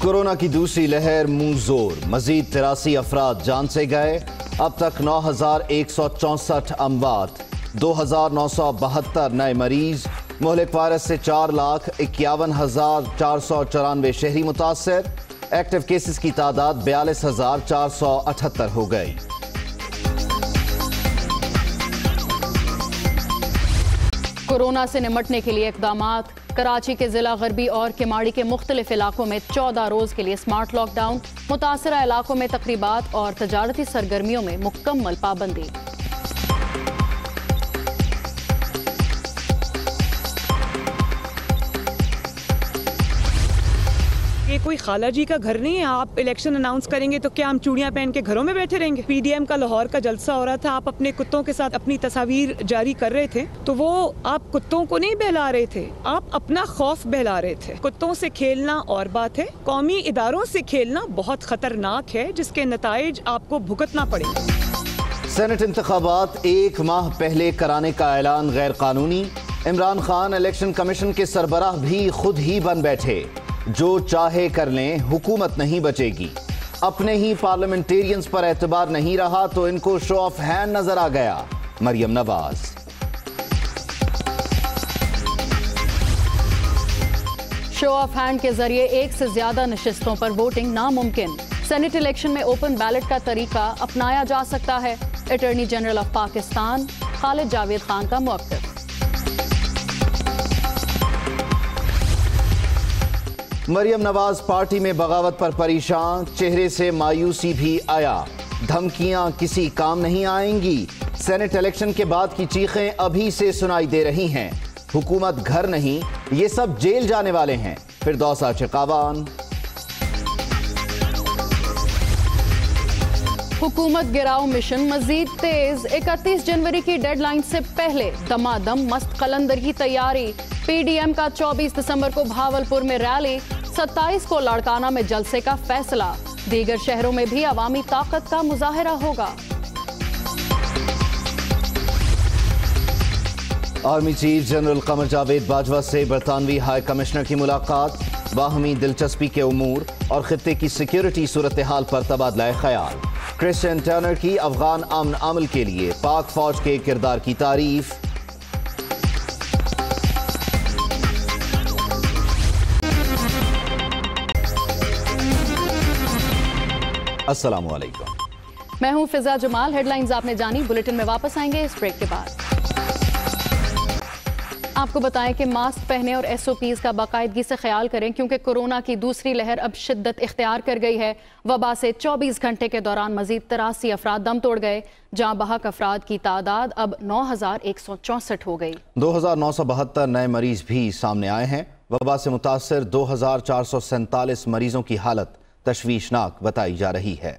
Corona की दूसरी लहर मुंह जोर, मजीद 83 अफराद जान से गए। अब तक 9,164 अमवात, 2,972 नए मरीज। मुहलिक वायरस से 4,51,494 शहरी मुतासर। एक्टिव केसेस की तादाद 42,478 हो गई। कोरोना से निमटने के लिए इक़दामात। कराची के जिला गरबी और केमाड़ी के मुख्तलिफ इलाकों में 14 रोज के लिए स्मार्ट लॉकडाउन। मुतासरा इलाकों में तकरीबात और तजारती सरगर्मियों में मुकम्मल पाबंदी। ये कोई खाला जी का घर नहीं है। आप इलेक्शन अनाउंस करेंगे तो क्या हम चूड़ियां पहन के घरों में बैठे रहेंगे? पीडीएम का लाहौर का जलसा हो रहा था, आप अपने कुत्तों के साथ अपनी तस्वीर जारी कर रहे थे, तो वो आप कुत्तों को नहीं बहला रहे थे, आप अपना खौफ बहला रहे थे। कुत्तों से खेलना और बात है, कौमी इदारों से खेलना बहुत खतरनाक है, जिसके नताइज आपको भुगतना पड़ेगा। सेनेट इंतखाबात 1 माह पहले कराने का ऐलान गैर कानूनी। इमरान खान इलेक्शन कमीशन के सरबराह भी खुद ही बन बैठे। जो चाहे कर लें, हुकूमत नहीं बचेगी। अपने ही पार्लियामेंटेरियंस पर एतबार नहीं रहा तो इनको शो ऑफ हैंड नजर आ गया। Maryam Nawaz. Show of hand के जरिए एक से ज्यादा नशिस्तों पर वोटिंग नामुमकिन। सेनेट इलेक्शन में ओपन बैलेट का तरीका अपनाया जा सकता है। Attorney general of Pakistan Khalid Javed Khan का मौक़िफ़। मरियम नवाज पार्टी में बगावत पर परेशान, चेहरे से मायूसी भी आया। धमकियां किसी काम नहीं आएंगी। सेनेट इलेक्शन के बाद की चीखें अभी से सुनाई दे रही हैं। हुकूमत घर नहीं, ये सब जेल जाने वाले हैं। फिरदौसा चिकावान। हुकूमत गिराओ मिशन मजीद तेज। 31 जनवरी की डेडलाइन से पहले दमादम मस्त कलंदर की तैयारी। पीडीएम का 24 दिसंबर को भावलपुर में रैली, 27 को लाड़काना में जलसे का फैसला। दीगर शहरों में भी अवामी ताकत का मुजाहरा होगा। Army chief general Qamar Javed Bajwa से बरतानवी हाई कमिश्नर की मुलाकात। बाहमी दिलचस्पी के उमूर और खित्ते की सिक्योरिटी सूरत हाल पर तबादला ख्याल। क्रिश्चियन टर्नर की अफगान अमन अमल के लिए पाक फौज के किरदार की तारीफ। अस्सलाम वालेकुम। मैं हूं फिजा जमाल। हेडलाइंस आपने जानी, बुलेटिन में वापस आएंगे इस ब्रेक के बाद। आपको बताएं कि मास्क पहने और एसओपीज का बाकायदगी से ख्याल करें, क्योंकि कोरोना की दूसरी लहर अब शिद्दत इख्तियार कर गई है। वबा से 24 घंटे के दौरान मजीद 83 अफराद दम तोड़ गए, जहां बहक अफराद की तादाद अब 9,164 हो गई। 2,972 नए मरीज भी सामने आए हैं। वबा से मुतासर 2,447 मरीजों की हालत तशवीशनाक बताई जा रही है।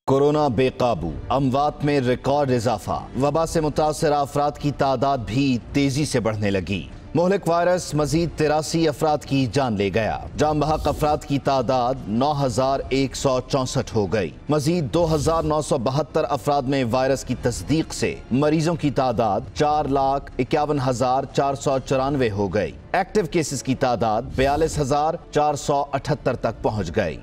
कोरोना बेकाबू, अमवात में रिकॉर्ड इजाफा। वबा से मुतासरा अफराद की तादाद भी तेजी से बढ़ने लगी। मुहलिक वायरस मजीद 83 अफराद की जान ले गया। जान बहक अफराद की तादाद 9,164 हो गई। मजीद 2,972 अफराद में वायरस की तस्दीक से मरीजों की तादाद 4,51,494 हो गई। एक्टिव केसेस की तादाद 42,478 तक पहुंच गई।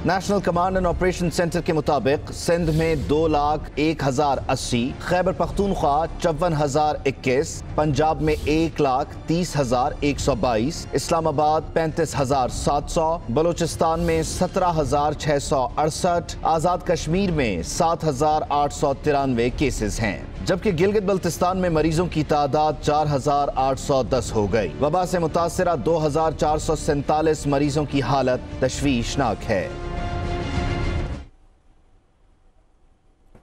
National command and operation centre के मुताबिक सिंध में 2,01,080, खैबर पख्तूनख्वा 54,021, पंजाब में 1,30,122, इस्लामाबाद 35,700, बलूचिस्तान में 17,668, आज़ाद कश्मीर में 7,893 केसेस हैं, जबकि गिलगित बल्तिस्तान में मरीजों की तादाद 4,810 हो गई। वबा से मुतासरा 2,447 मरीजों की हालत तशवीशनाक है।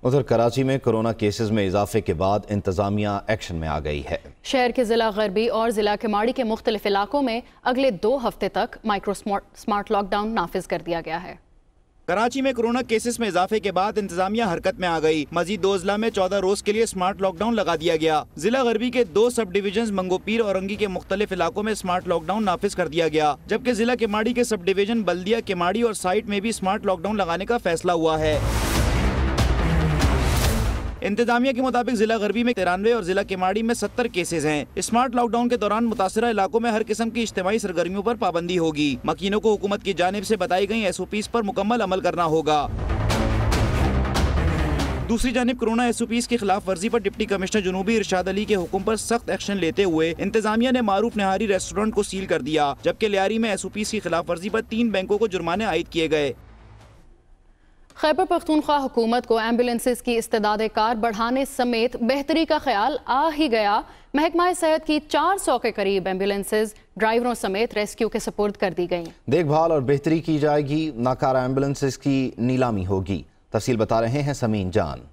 उधर कराची में कोरोना केसेस में इजाफे के बाद इंतजामिया एक्शन में आ गई है। शहर के जिला गरबी और जिला केमाड़ी के मुख्तलिफ इलाकों में अगले 2 हफ्ते तक माइक्रो स्मार्ट लॉकडाउन नाफिज कर दिया गया है। कराची में कोरोना केसेस में इजाफे के बाद इंतजामिया हरकत में आ गई। मजीद 2 जिला में 14 रोज के लिए स्मार्ट लॉकडाउन लगा दिया गया। जिला गरबी के 2 सब डिवीजन मंगोपीर और औरंगी के मुख्तलिफ इलाकों में स्मार्ट लॉकडाउन नाफिज कर दिया गया, जबकि जिला केमाड़ी के सब डिवीजन बल्दिया केमाड़ी और साइट में भी स्मार्ट लॉकडाउन लगाने का फैसला हुआ है। इंतजामिया के मुताबिक जिला गरबी में 93 और जिला केमाड़ी में 70 केसेज हैं। स्मार्ट लॉकडाउन के दौरान मुतासरा इलाकों में हर किस्म की इज्तिमाई सरगर्मियों पर पाबंदी होगी। मकीनों को हुकूमत की जानिब से बताई गई SOPs पर मुकम्मल अमल करना होगा। दूसरी जानिब कोरोना SOPs की खिलाफ वर्जी पर डिप्टी कमिश्नर जनूबी इरशाद अली के हुक्म पर सख्त एक्शन लेते हुए इंतजामिया ने मारूफ निहारी रेस्टोरेंट को सील कर दिया, जबकि लियारी में SOPs की खिलाफ वर्जी पर 3 बैंकों को जुर्माने आयद किए गए। खैबर पख्तूनख्वा हुकूमत को एम्बुलेंसेज की इस्तेदाद कार बढ़ाने समेत बेहतरी का ख्याल आ ही गया। महकमा सेहत की 400 के करीब एम्बुलेंसेज ड्राइवरों समेत रेस्क्यू के सपुर्द कर दी गई। देखभाल और बेहतरी की जाएगी, नाकारा एम्बुलेंसेज की नीलामी होगी। तफसील बता रहे हैं समीन जान।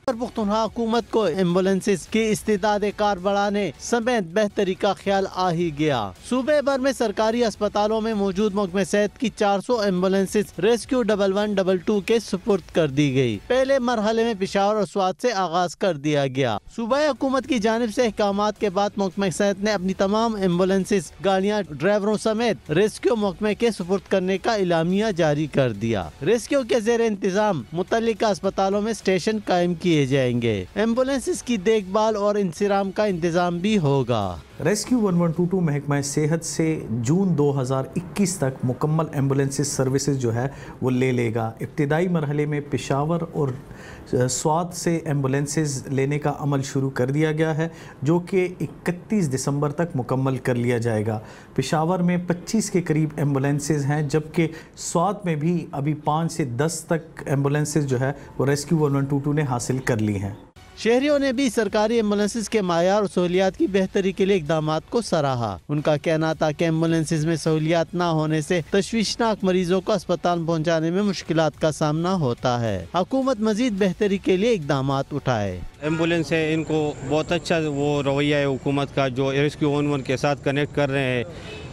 पख्तूनख्वा हुकूमत को एम्बुलेंसेज की इस्तेदाद कार बढ़ाने समेत बेहतरी का ख्याल आ ही गया। सूबे भर में सरकारी अस्पतालों में मौजूद महकमा सेहत की 400 एम्बुलेंसेज रेस्क्यू 1112 के सुपुर्द कर दी गई। पहले मरहले में पेशावर और स्वात से आगाज कर दिया गया। सूबाई हुकूमत की जानिब से अहकामात के बाद महकमा सेहत ने अपनी तमाम एम्बुलेंसेज गाड़ियाँ ड्राइवरों समेत रेस्क्यू महकमे के सुपुर्द करने का इलामिया जारी कर दिया। रेस्क्यू के जेर इंतजाम मुतल्लिका अस्पतालों में स्टेशन कायम किए जाएंगे। एम्बुलेंसेज की देखभाल और इंतजाम का इंतजाम भी होगा। रेस्क्यू 1122 महकमा सेहत से जून 2021 तक मुकम्मल एम्बुलेंसेज सर्विसेज जो है वो ले लेगा। इब्तिदाई मरहले में पेशावर और स्वात से एम्बुलेंसेज लेने का अमल शुरू कर दिया गया है, जो कि 31 दिसंबर तक मुकम्मल कर लिया जाएगा। पेशावर में 25 के करीब एम्बुलेंसेज हैं, जबकि स्वात में भी अभी 5 से 10 तक एम्बुलेंसेज जो है वो रेस्क्यू 1122 ने हासिल कर ली हैं। शहरियों ने भी सरकारी एम्बुलेंसेज के मायार और सहूलियात की बेहतरी के लिए इकदामात को सराहा। उनका कहना था कि एम्बुलेंसेज में सहूलियात न होने से तशवीशनाक मरीजों को अस्पताल पहुंचाने में मुश्किलात का सामना होता है। हुकूमत मजीद बेहतरी के लिए इकदामात उठाए। एम्बुलेंस है, इनको बहुत अच्छा वो रवैया है हुकूमत का, जो रेस्क्यू 11 के साथ कनेक्ट कर रहे हैं।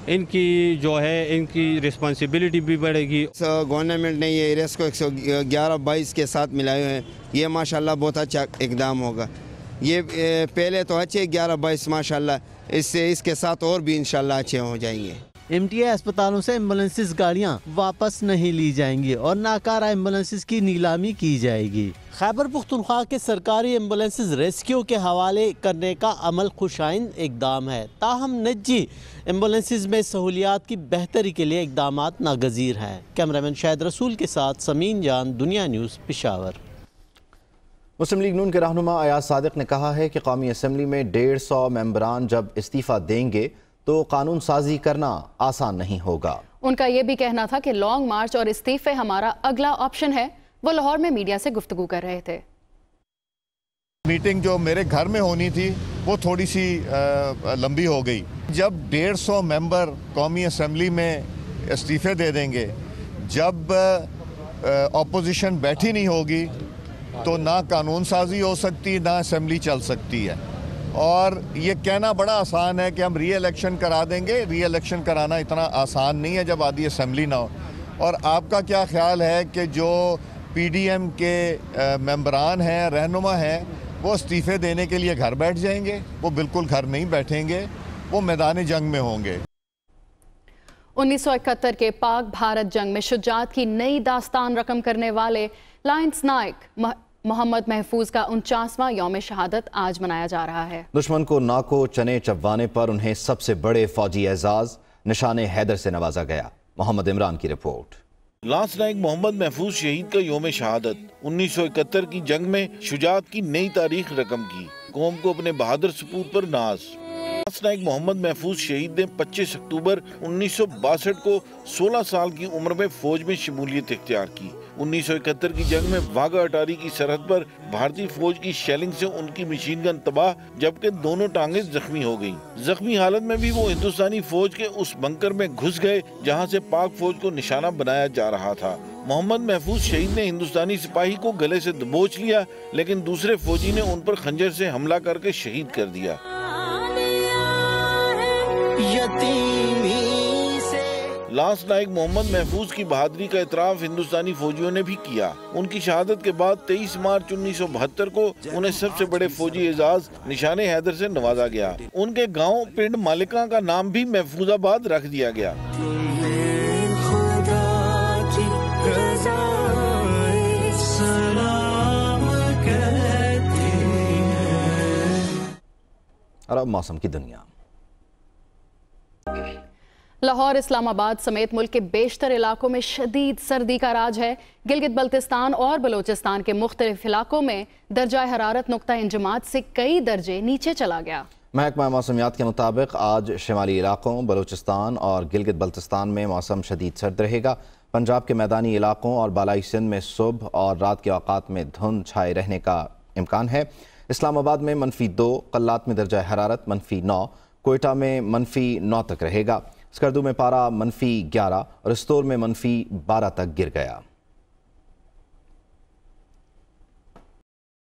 इनकी जो है इनकी रिस्पॉन्सिबिलिटी भी बढ़ेगी। गवर्नमेंट ने ये रेस्क्यू 111-22 के साथ मिलाए हैं, ये माशाल्लाह बहुत अच्छा इकदाम होगा। ये पहले तो अच्छे 11-22 माशाल्लाह, इससे इसके साथ और भी इंशाल्लाह अच्छे हो जाएंगे। MTA अस्पतालों से एम्बुलेंसेज गाड़ियां वापस नहीं ली जाएंगी और नाकारा एम्बुलेंसेज की नीलामी की जाएगी। खैबर पख्तूनख्वा के सरकारी एम्बुलेंसेज रेस्क्यू के हवाले करने का अमल खुशाइन इकदाम है, ताहम निजी एम्बुलेंसेज में सहूलियात की बेहतरी के लिए इकदामात नागजीर हैं। कैमरामैन शाहिद रसूल के साथ समीन जान, दुनिया न्यूज़, पेशावर। मुस्लिम लीग नून के रहनुमा अयाज सादिक ने कहा है कि कौमी असम्बली में 150 मेंबरान जब इस्तीफ़ा देंगे तो कानून साजी करना आसान नहीं होगा। उनका ये भी कहना था कि लॉन्ग मार्च और इस्तीफे हमारा अगला ऑप्शन है। वो लाहौर में मीडिया से गुफ्तगू कर रहे थे। मीटिंग जो मेरे घर में होनी थी वो थोड़ी सी लंबी हो गई। जब 150 मेंबर कौमी असम्बली में इस्तीफे दे देंगे, जब अपोजिशन बैठी नहीं होगी, तो ना कानून साजी हो सकती, ना असम्बली चल सकती है। और ये कहना बड़ा आसान है कि हम री इलेक्शन करा देंगे। री इलेक्शन कराना इतना आसान नहीं है जब आधी असम्बली ना हो। और आपका क्या ख्याल है कि जो PDM के मेंबरान हैं, रहनुमा हैं, वो इस्तीफ़े देने के लिए घर बैठ जाएंगे? वो बिल्कुल घर नहीं बैठेंगे, वो मैदान जंग में होंगे। 1971 के पाक भारत जंग में शुजाअत की नई दास्तान रकम करने वाले लायंस नायक मोहम्मद महफूज का 49वां यौम शहादत आज मनाया जा रहा है। दुश्मन को नाको चने चबवाने पर उन्हें सबसे बड़े फौजी एजाज निशाने हैदर से नवाजा गया। मोहम्मद इमरान की रिपोर्ट। लांस नायक मोहम्मद महफूज शहीद का यौम शहादत 1971 की जंग में शुजाअत की नई तारीख रकम की। कौम को अपने बहादुर सपूत पर नाज। लांस नायक मोहम्मद महफूज शहीद ने 25 अक्टूबर 1962 को 16 साल की उम्र में फौज में शमूलियत इख्तियार की। 1971 की जंग में वाघा अटारी की सरहद पर भारतीय फौज की शेलिंग से उनकी मशीन गन तबाह, जबकि दोनों टांगे जख्मी हो गईं। जख्मी हालत में भी वो हिंदुस्तानी फौज के उस बंकर में घुस गए जहां से पाक फौज को निशाना बनाया जा रहा था। मोहम्मद महफूज शहीद ने हिंदुस्तानी सिपाही को गले से दबोच लिया, लेकिन दूसरे फौजी ने उन पर खंजर से हमला करके शहीद कर दिया। लांस नायक मोहम्मद महफूज की बहादुरी का इतराफ हिंदुस्तानी फौजियों ने भी किया। उनकी शहादत के बाद 23 मार्च 1972 को उन्हें सबसे बड़े फौजी एजाज निशाने हैदर से नवाजा गया। उनके गांव पिंड मालिका का नाम भी महफूजाबाद रख दिया गया। اور اب موسم کی دنیا۔ لاہور، اسلام آباد سمیت ملک کے بیشتر علاقوں میں شدید سردی کا راج ہے۔ گلگت بلتستان اور بلوچستان کے مختلف علاقوں میں درجہ حرارت نقطہ انجماد سے کئی درجے نیچے چلا گیا۔ محکمہ موسمیات کے مطابق آج شمالی علاقوں، بلوچستان اور گلگت بلتستان میں موسم شدید سرد رہے گا۔ پنجاب کے میدانی علاقوں اور بالائی سندھ میں صبح اور رات کے اوقات میں دھند چھائے رہنے کا امکان ہے۔ اسلام آباد میں -2، قلات میں درجہ حرارت -9، کوئٹہ میں -9 تک رہے گا۔ اسکردو میں پارہ -11 اور استور میں -12 تک گر گیا۔